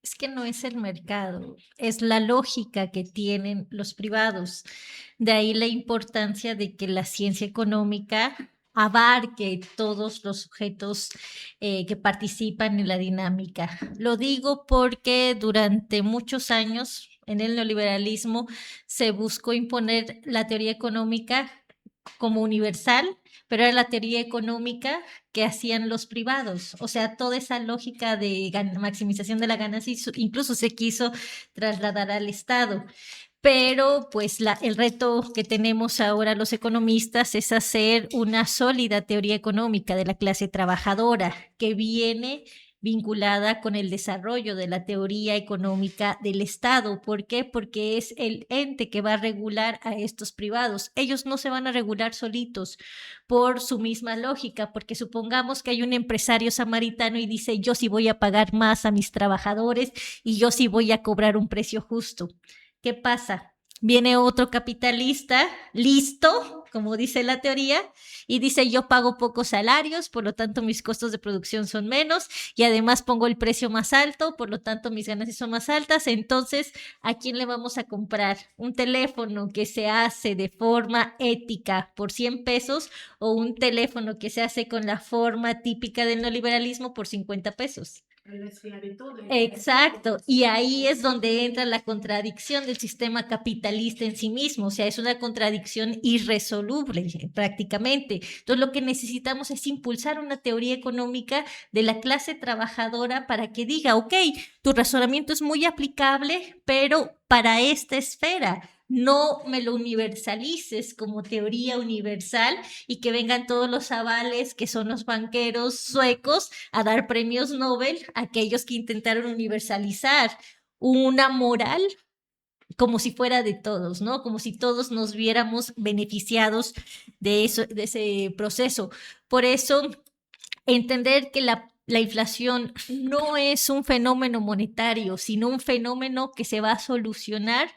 Es que no es el mercado, es la lógica que tienen los privados. De ahí la importancia de que la ciencia económica abarque todos los sujetos que participan en la dinámica. Lo digo porque durante muchos años en el neoliberalismo se buscó imponer la teoría económica como universal, pero era la teoría económica que hacían los privados. O sea, toda esa lógica de maximización de la ganancia incluso se quiso trasladar al Estado. Pero pues el reto que tenemos ahora los economistas es hacer una sólida teoría económica de la clase trabajadora que viene vinculada con el desarrollo de la teoría económica del Estado. ¿Por qué? Porque es el ente que va a regular a estos privados. Ellos no se van a regular solitos por su misma lógica, porque supongamos que hay un empresario samaritano y dice, yo sí voy a pagar más a mis trabajadores y yo sí voy a cobrar un precio justo. ¿Qué pasa? Viene otro capitalista, listo, como dice la teoría, y dice yo pago pocos salarios, por lo tanto mis costos de producción son menos y además pongo el precio más alto, por lo tanto mis ganancias son más altas. Entonces, ¿a quién le vamos a comprar? ¿Un teléfono que se hace de forma ética por 100 pesos o un teléfono que se hace con la forma típica del neoliberalismo por 50 pesos? Exacto, y ahí es donde entra la contradicción del sistema capitalista en sí mismo, o sea, es una contradicción irresoluble prácticamente. Entonces, lo que necesitamos es impulsar una teoría económica de la clase trabajadora para que diga, ok, tu razonamiento es muy aplicable, pero para esta esfera. No me lo universalices como teoría universal y que vengan todos los avales que son los banqueros suecos a dar premios Nobel a aquellos que intentaron universalizar una moral como si fuera de todos, ¿no? Como si todos nos viéramos beneficiados de eso, de ese proceso. Por eso, entender que la inflación no es un fenómeno monetario, sino un fenómeno que se va a solucionar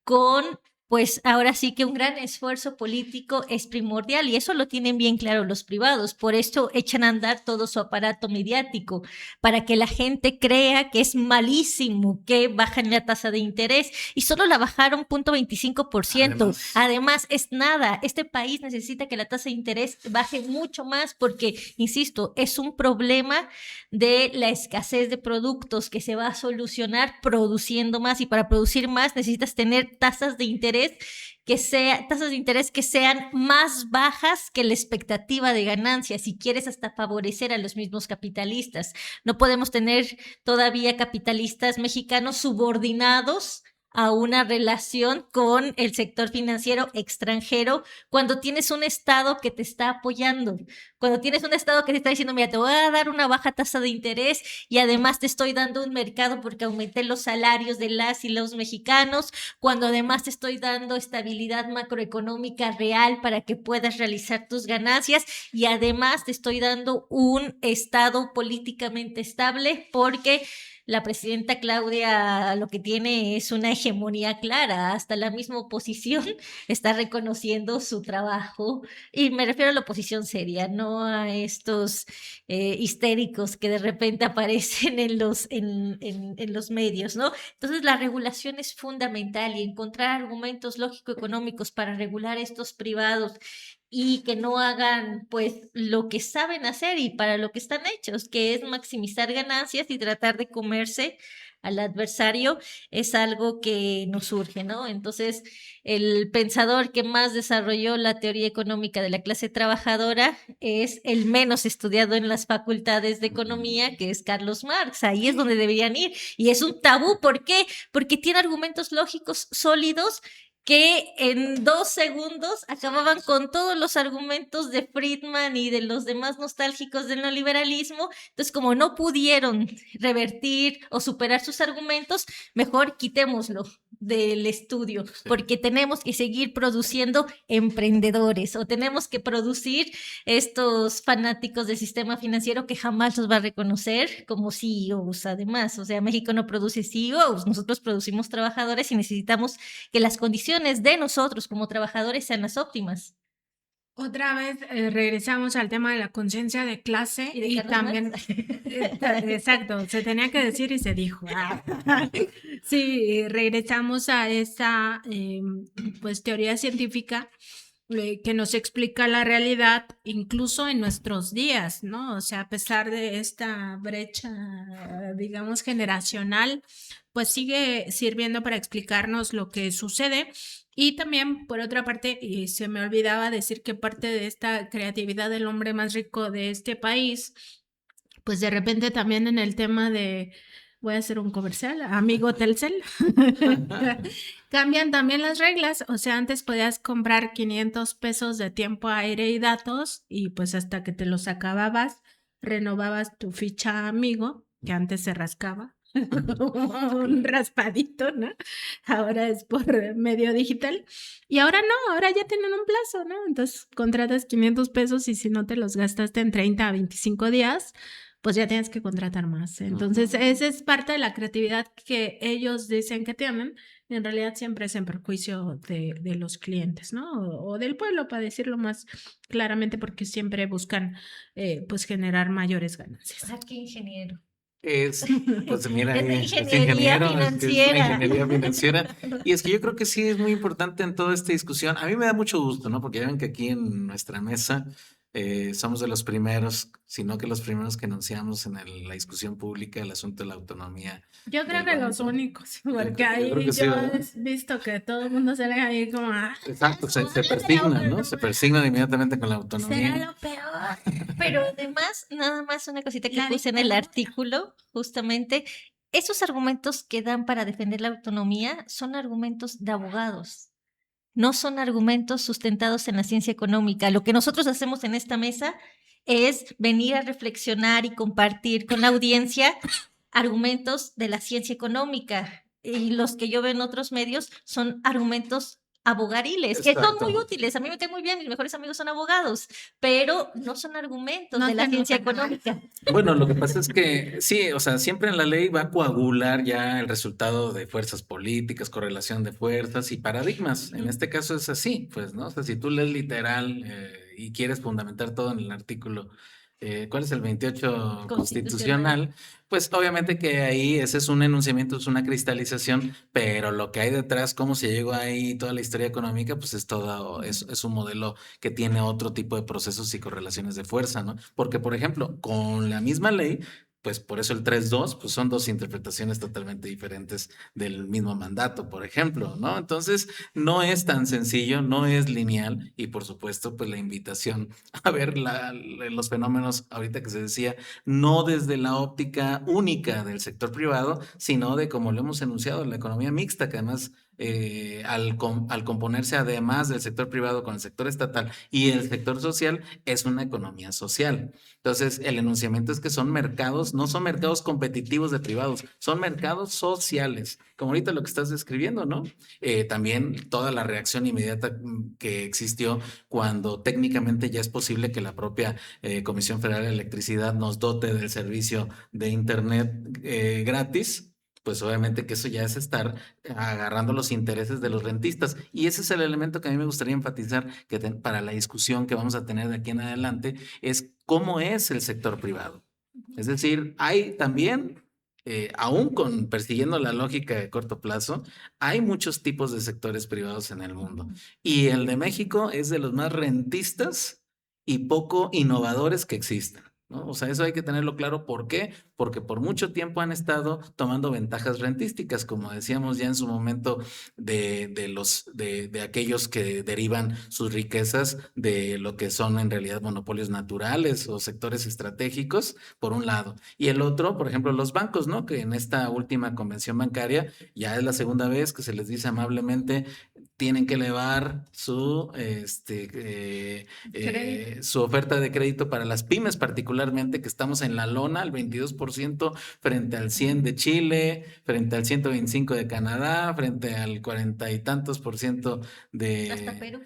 con, pues ahora sí que un gran esfuerzo político es primordial y eso lo tienen bien claro los privados, por esto echan a andar todo su aparato mediático, para que la gente crea que es malísimo que bajan la tasa de interés y solo la bajaron 0.25%. Además, es nada, este país necesita que la tasa de interés baje mucho más porque, insisto, es un problema de la escasez de productos que se va a solucionar produciendo más y para producir más necesitas tener tasas de interés que sean más bajas que la expectativa de ganancia, si quieres hasta favorecer a los mismos capitalistas. No podemos tener todavía capitalistas mexicanos subordinados a una relación con el sector financiero extranjero cuando tienes un Estado que te está apoyando, cuando tienes un Estado que te está diciendo, mira, te voy a dar una baja tasa de interés y además te estoy dando un mercado porque aumenté los salarios de las y los mexicanos, cuando además te estoy dando estabilidad macroeconómica real para que puedas realizar tus ganancias y además te estoy dando un Estado políticamente estable porque la presidenta Claudia lo que tiene es una hegemonía clara, hasta la misma oposición está reconociendo su trabajo y me refiero a la oposición seria, no a estos histéricos que de repente aparecen en los medios, ¿no? Entonces la regulación es fundamental y encontrar argumentos lógico-económicos para regular estos privados y que no hagan pues lo que saben hacer y para lo que están hechos, que es maximizar ganancias y tratar de comerse al adversario, es algo que nos surge, ¿no? Entonces, el pensador que más desarrolló la teoría económica de la clase trabajadora es el menos estudiado en las facultades de economía, que es Carlos Marx. Ahí es donde deberían ir. Y es un tabú. ¿Por qué? Porque tiene argumentos lógicos sólidos que en 2 segundos acababan con todos los argumentos de Friedman y de los demás nostálgicos del neoliberalismo. Entonces, como no pudieron revertir o superar sus argumentos, mejor quitémoslo del estudio, porque tenemos que seguir produciendo emprendedores o tenemos que producir estos fanáticos del sistema financiero que jamás los va a reconocer como CEOs. Además, o sea, México no produce CEOs, nosotros producimos trabajadores y necesitamos que las condiciones de nosotros como trabajadores sean las óptimas. Otra vez regresamos al tema de la conciencia de clase ¿Y de y Carlos Marx? también, exacto, se tenía que decir y se dijo. Sí, regresamos a esa pues teoría científica que nos explica la realidad incluso en nuestros días, ¿no? O sea, a pesar de esta brecha, digamos, generacional, pues sigue sirviendo para explicarnos lo que sucede. Y también, por otra parte, y se me olvidaba decir que parte de esta creatividad del hombre más rico de este país, pues de repente también en el tema de, voy a hacer un comercial, amigo Telcel, cambian también las reglas. O sea, antes podías comprar 500 pesos de tiempo, aire y datos y pues hasta que te los acababas, renovabas tu ficha amigo, que antes se rascaba. Un raspadito, ¿no? Ahora es por medio digital. Y ahora no, ahora ya tienen un plazo, ¿no? Entonces contratas 500 pesos y si no te los gastaste en 30 a 25 días, pues ya tienes que contratar más. Entonces, esa es parte de la creatividad que ellos dicen que tienen. En realidad siempre es en perjuicio de los clientes, ¿no? O del pueblo, para decirlo más claramente, porque siempre buscan pues generar mayores ganancias. Ah, qué ingeniero. Pues mira, Es es ingeniería ingeniero, es que es la financiera. ingeniería financiera. Y es que yo creo que sí es muy importante en toda esta discusión. A mí me da mucho gusto, ¿no? Porque ya ven que aquí en nuestra mesa somos de los primeros, si no que los primeros que anunciamos en la discusión pública el asunto de la autonomía Yo creo del que los banco. únicos, Yo, porque yo creo que ahí sí, yo ¿verdad? he visto que todo el mundo sale ahí como, Exacto, Eso, se habla de la persignan, ¿no? Se autonomía. persignan inmediatamente con la Será autonomía. lo peor. Pero además, nada más una cosita que la puse en el dictadura. artículo, justamente, esos argumentos que dan para defender la autonomía son argumentos de abogados. No son argumentos sustentados en la ciencia económica. Lo que nosotros hacemos en esta mesa es venir a reflexionar y compartir con la audiencia argumentos de la ciencia económica. Y los que yo veo en otros medios son argumentos abogariles, que son muy Exacto. útiles. A mí me cae muy bien, mis mejores amigos son abogados, pero no son argumentos No de la se ciencia nota. económica. Bueno, lo que pasa es que sí, o sea, siempre en la ley va a coagular ya el resultado de fuerzas políticas, correlación de fuerzas y paradigmas. En este caso es así, pues, ¿no? O sea, si tú lees literal y quieres fundamentar todo en el artículo, ¿cuál es el 28 Constitucional. constitucional? Pues obviamente que ahí ese es un enunciamiento, es una cristalización, pero lo que hay detrás, cómo se llegó ahí, toda la historia económica, pues es todo, es un modelo que tiene otro tipo de procesos y correlaciones de fuerza, ¿no? Porque, por ejemplo, con la misma ley, pues por eso el 3-2, pues son dos interpretaciones totalmente diferentes del mismo mandato, por ejemplo, ¿no? Entonces, no es tan sencillo, no es lineal y por supuesto, pues la invitación a ver los fenómenos, ahorita que se decía, no desde la óptica única del sector privado, sino de, como lo hemos enunciado, la economía mixta, que además al componerse además del sector privado con el sector estatal y el sector social, es una economía social. Entonces, el enunciamiento es que son mercados, no son mercados competitivos de privados, son mercados sociales, como ahorita lo que estás describiendo, ¿no? También toda la reacción inmediata que existió cuando técnicamente ya es posible que la propia Comisión Federal de Electricidad nos dote del servicio de Internet gratis. Pues obviamente que eso ya es estar agarrando los intereses de los rentistas. Y ese es el elemento que a mí me gustaría enfatizar para la discusión que vamos a tener de aquí en adelante, es cómo es el sector privado. Es decir, hay también, aún con persiguiendo la lógica de corto plazo, hay muchos tipos de sectores privados en el mundo. Y el de México es de los más rentistas y poco innovadores que existen, ¿no? O sea, eso hay que tenerlo claro. ¿Por qué? Porque por mucho tiempo han estado tomando ventajas rentísticas, como decíamos ya en su momento, de aquellos que derivan sus riquezas de lo que son en realidad monopolios naturales o sectores estratégicos, por un lado. Y el otro, por ejemplo, los bancos, ¿no? Que en esta última convención bancaria ya es la segunda vez que se les dice amablemente tienen que elevar su oferta de crédito para las pymes, particularmente, que estamos en la lona, al 22% frente al 100 de Chile, frente al 125 de Canadá, frente al 40 y tantos por ciento Hasta de, Perú.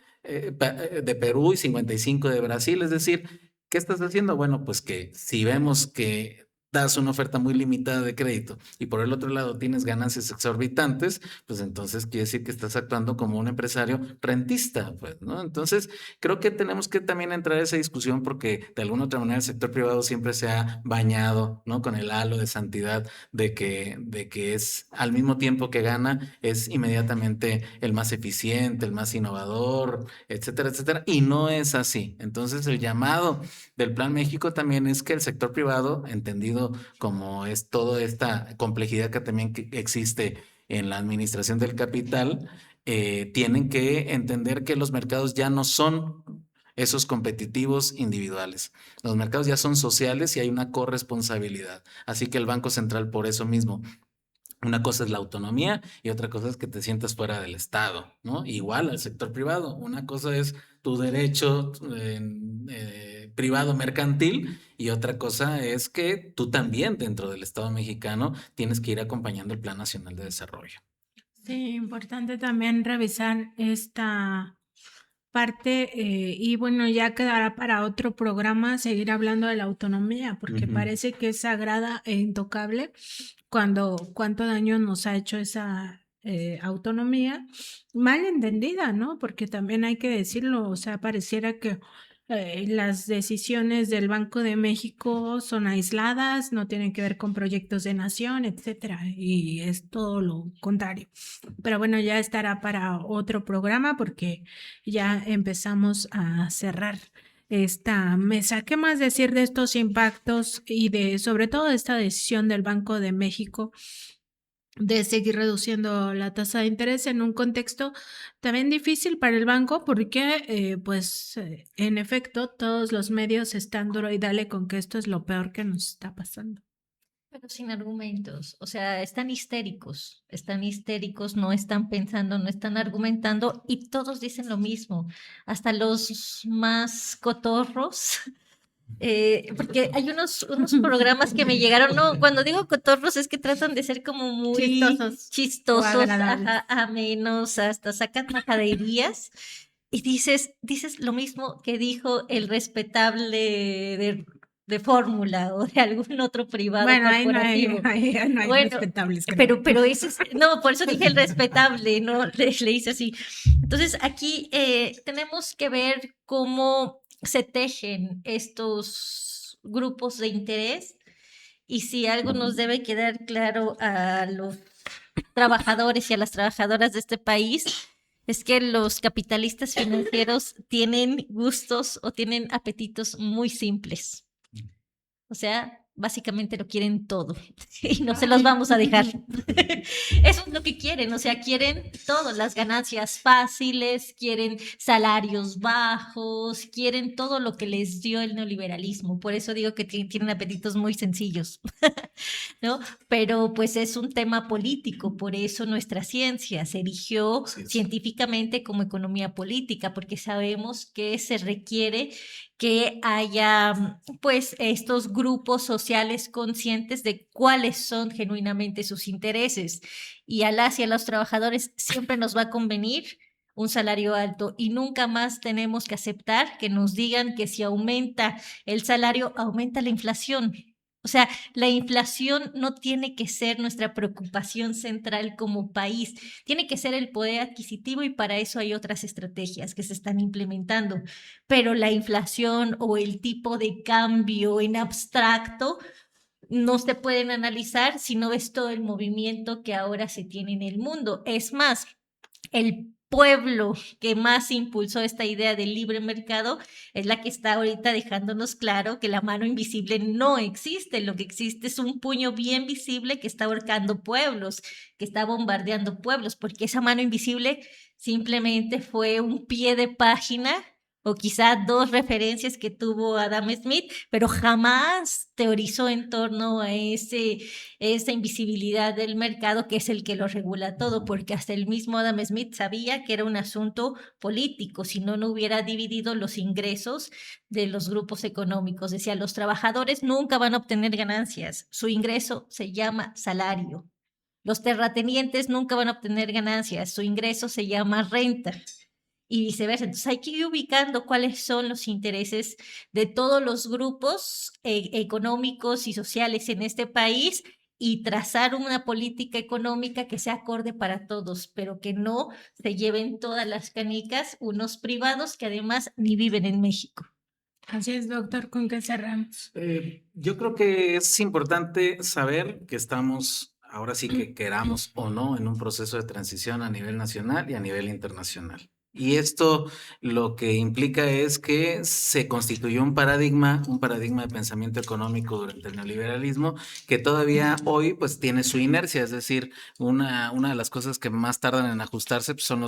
de Perú y 55 de Brasil. Es decir, ¿qué estás haciendo? Bueno, pues que si vemos que das una oferta muy limitada de crédito y por el otro lado tienes ganancias exorbitantes, pues entonces quiere decir que estás actuando como un empresario rentista, pues, ¿no? Entonces, creo que tenemos que también entrar a esa discusión porque de alguna otra manera el sector privado siempre se ha bañado, ¿no? Con el halo de santidad de que es al mismo tiempo que gana, es inmediatamente el más eficiente, el más innovador, etcétera, etcétera. Y no es así. Entonces, el llamado del Plan México también es que el sector privado, entendido como es toda esta complejidad que también existe en la administración del capital, tienen que entender que los mercados ya no son esos competitivos individuales. Los mercados ya son sociales y hay una corresponsabilidad. Así que el Banco Central, por eso mismo, una cosa es la autonomía y otra cosa es que te sientas fuera del Estado, ¿no? Igual al sector privado. Una cosa es tu derecho privado mercantil y otra cosa es que tú también dentro del Estado mexicano tienes que ir acompañando el Plan Nacional de Desarrollo. Sí, importante también revisar esta parte y bueno, ya quedará para otro programa seguir hablando de la autonomía, porque parece que es sagrada e intocable cuando cuánto daño nos ha hecho esa autonomía mal entendida, ¿no? Porque también hay que decirlo, o sea, pareciera que las decisiones del Banco de México son aisladas, no tienen que ver con proyectos de nación, etcétera, y es todo lo contrario. Pero bueno, ya estará para otro programa porque ya empezamos a cerrar esta mesa. ¿Qué más decir de estos impactos y de sobre todo de esta decisión del Banco de México de seguir reduciendo la tasa de interés en un contexto también difícil para el banco porque en efecto todos los medios están duro y dale con que esto es lo peor que nos está pasando? Pero sin argumentos, o sea, están histéricos, no están pensando, no están argumentando y todos dicen lo mismo, hasta los más cotorros, porque hay unos programas que me llegaron, no, cuando digo cotorros es que tratan de ser como muy chistosos, amenos, hasta sacan majaderías y dices lo mismo que dijo el respetable de Fórmula o de algún otro privado Bueno, corporativo. ahí no hay Bueno, respetables, creo. pero ese es, no, por eso dije el respetable, no le hice así. Entonces, aquí tenemos que ver cómo se tejen estos grupos de interés y si algo nos debe quedar claro a los trabajadores y a las trabajadoras de este país es que los capitalistas financieros tienen gustos o tienen apetitos muy simples. O sea, básicamente lo quieren todo y no se los vamos a dejar. Eso es lo que quieren, o sea, quieren todo, las ganancias fáciles, quieren salarios bajos, quieren todo lo que les dio el neoliberalismo. Por eso digo que tienen apetitos muy sencillos, ¿no? Pero pues es un tema político, por eso nuestra ciencia se erigió científicamente como economía política, porque sabemos que se requiere que haya pues estos grupos sociales conscientes de cuáles son genuinamente sus intereses y a las y a los trabajadores siempre nos va a convenir un salario alto y nunca más tenemos que aceptar que nos digan que si aumenta el salario aumenta la inflación. O sea, la inflación no tiene que ser nuestra preocupación central como país, tiene que ser el poder adquisitivo y para eso hay otras estrategias que se están implementando. Pero la inflación o el tipo de cambio en abstracto no se pueden analizar si no ves todo el movimiento que ahora se tiene en el mundo. Es más, el pueblo que más impulsó esta idea del libre mercado es la que está ahorita dejándonos claro que la mano invisible no existe, lo que existe es un puño bien visible que está ahorcando pueblos, que está bombardeando pueblos, porque esa mano invisible simplemente fue un pie de página o quizá dos referencias que tuvo Adam Smith, pero jamás teorizó en torno a esa invisibilidad del mercado que es el que lo regula todo, porque hasta el mismo Adam Smith sabía que era un asunto político, si no, no hubiera dividido los ingresos de los grupos económicos. Decía, los trabajadores nunca van a obtener ganancias, su ingreso se llama salario. Los terratenientes nunca van a obtener ganancias, su ingreso se llama renta. y viceversa. Entonces hay que ir ubicando cuáles son los intereses de todos los grupos económicos y sociales en este país y trazar una política económica que sea acorde para todos, pero que no se lleven todas las canicas unos privados que además ni viven en México. Así es, doctor, ¿con qué cerramos? Yo creo que es importante saber que estamos, ahora sí que queramos o no, en un proceso de transición a nivel nacional y a nivel internacional. Y esto lo que implica es que se constituyó un paradigma de pensamiento económico durante el neoliberalismo que todavía hoy pues tiene su inercia, es decir, una de las cosas que más tardan en ajustarse pues, son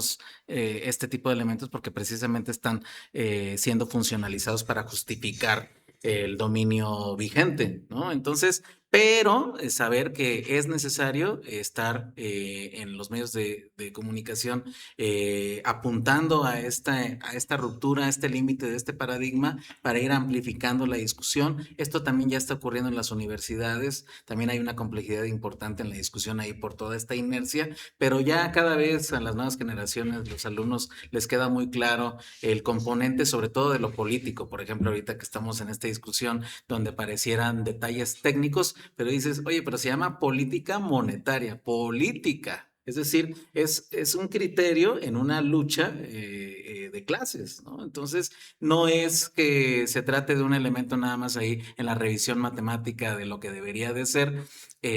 este tipo de elementos porque precisamente están siendo funcionalizados para justificar el dominio vigente, ¿no? Entonces, pero saber que es necesario estar en los medios de comunicación apuntando a esta ruptura, a este límite de este paradigma para ir amplificando la discusión. Esto también ya está ocurriendo en las universidades, también hay una complejidad importante en la discusión ahí por toda esta inercia, pero ya cada vez a las nuevas generaciones, los alumnos les queda muy claro el componente sobre todo de lo político, por ejemplo, ahorita que estamos en esta discusión donde parecieran detalles técnicos, pero dices, oye, pero se llama política monetaria, política. Es decir, es un criterio en una lucha de clases, ¿no? Entonces, no es que se trate de un elemento nada más ahí en la revisión matemática de lo que debería de ser,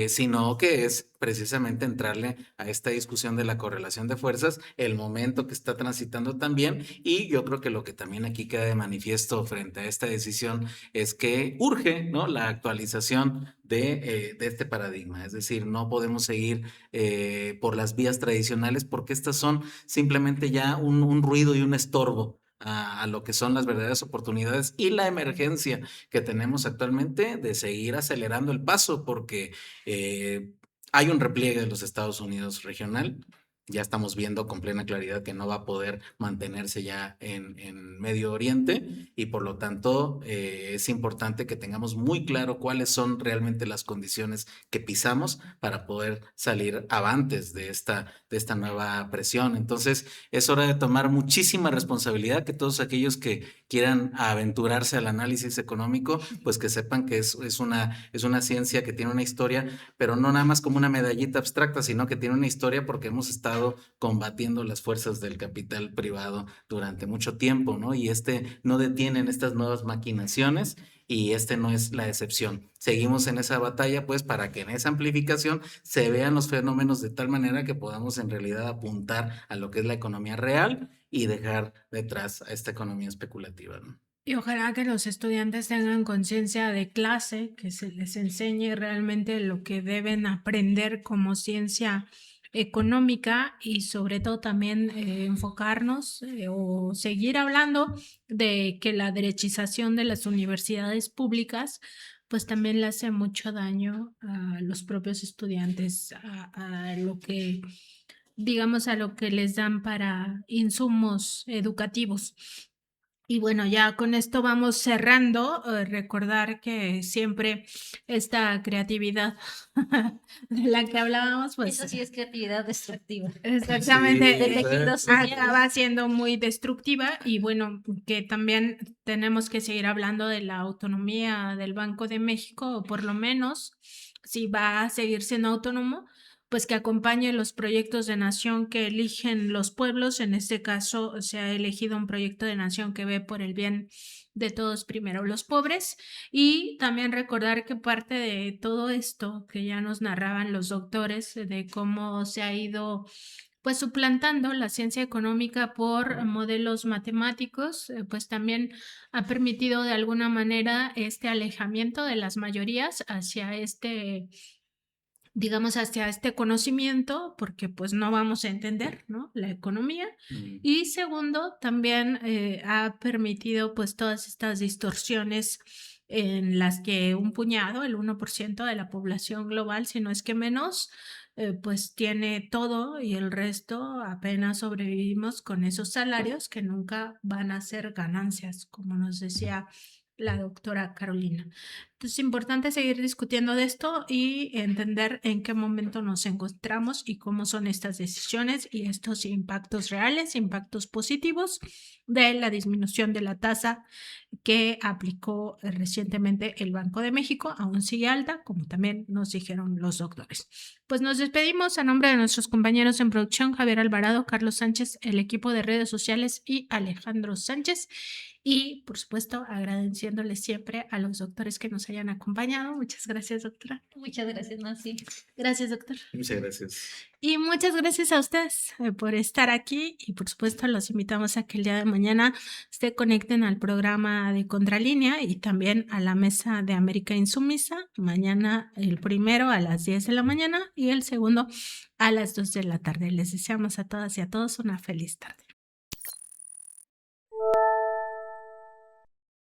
sino que es precisamente entrarle a esta discusión de la correlación de fuerzas, el momento que está transitando también, y yo creo que lo que también aquí queda de manifiesto frente a esta decisión es que urge, ¿no?, la actualización de este paradigma, es decir, no podemos seguir por las vías tradicionales porque estas son simplemente ya un ruido y un estorbo a lo que son las verdaderas oportunidades y la emergencia que tenemos actualmente de seguir acelerando el paso porque hay un repliegue de los Estados Unidos regional. Ya estamos viendo con plena claridad que no va a poder mantenerse ya en Medio Oriente y por lo tanto es importante que tengamos muy claro cuáles son realmente las condiciones que pisamos para poder salir avantes de esta nueva presión. Entonces es hora de tomar muchísima responsabilidad, que todos aquellos que quieran aventurarse al análisis económico, pues que sepan que es una ciencia que tiene una historia, pero no nada más como una medallita abstracta, sino que tiene una historia porque hemos estado combatiendo las fuerzas del capital privado durante mucho tiempo, ¿no? Y no detienen estas nuevas maquinaciones y no es la excepción. Seguimos en esa batalla, pues, para que en esa amplificación se vean los fenómenos de tal manera que podamos en realidad apuntar a lo que es la economía real y dejar detrás a esta economía especulativa, ¿no? Y ojalá que los estudiantes tengan conciencia de clase, que se les enseñe realmente lo que deben aprender como ciencia económica y sobre todo también enfocarnos o seguir hablando de que la derechización de las universidades públicas pues también le hace mucho daño a los propios estudiantes, a lo que, digamos, a lo que les dan para insumos educativos. Y bueno, ya con esto vamos cerrando. Recordar que siempre esta creatividad de la que hablábamos, pues Eso sí es creatividad destructiva. exactamente, Sí, Del tejido social. acaba siendo muy destructiva y bueno, que también tenemos que seguir hablando de la autonomía del Banco de México, o por lo menos, si va a seguir siendo autónomo, pues que acompañe los proyectos de nación que eligen los pueblos. En este caso, se ha elegido un proyecto de nación que ve por el bien de todos, primero los pobres, y también recordar que parte de todo esto que ya nos narraban los doctores, de cómo se ha ido pues suplantando la ciencia económica por modelos matemáticos, pues también ha permitido de alguna manera este alejamiento de las mayorías hacia este, digamos, hacia este conocimiento, porque pues no vamos a entender, ¿no?, la economía. Y segundo, también ha permitido pues todas estas distorsiones en las que un puñado, el 1% de la población global, si no es que menos, pues tiene todo y el resto apenas sobrevivimos con esos salarios que nunca van a ser ganancias, como nos decía la doctora Carolina. Entonces, es importante seguir discutiendo de esto y entender en qué momento nos encontramos y cómo son estas decisiones y estos impactos reales, impactos positivos de la disminución de la tasa que aplicó recientemente el Banco de México. Aún sigue alta, como también nos dijeron los doctores. Pues nos despedimos a nombre de nuestros compañeros en producción, Javier Alvarado, Carlos Sánchez, el equipo de redes sociales y Alejandro Sánchez. Y, por supuesto, agradeciéndoles siempre a los doctores que nos hayan acompañado. Muchas gracias, doctora. Muchas gracias, Nancy. Gracias, doctor. Muchas gracias. Y muchas gracias a ustedes por estar aquí y por supuesto los invitamos a que el día de mañana se conecten al programa de Contralínea y también a la mesa de América Insumisa. Mañana el primero a las 10 de la mañana y el segundo a las 2 de la tarde. Les deseamos a todas y a todos una feliz tarde.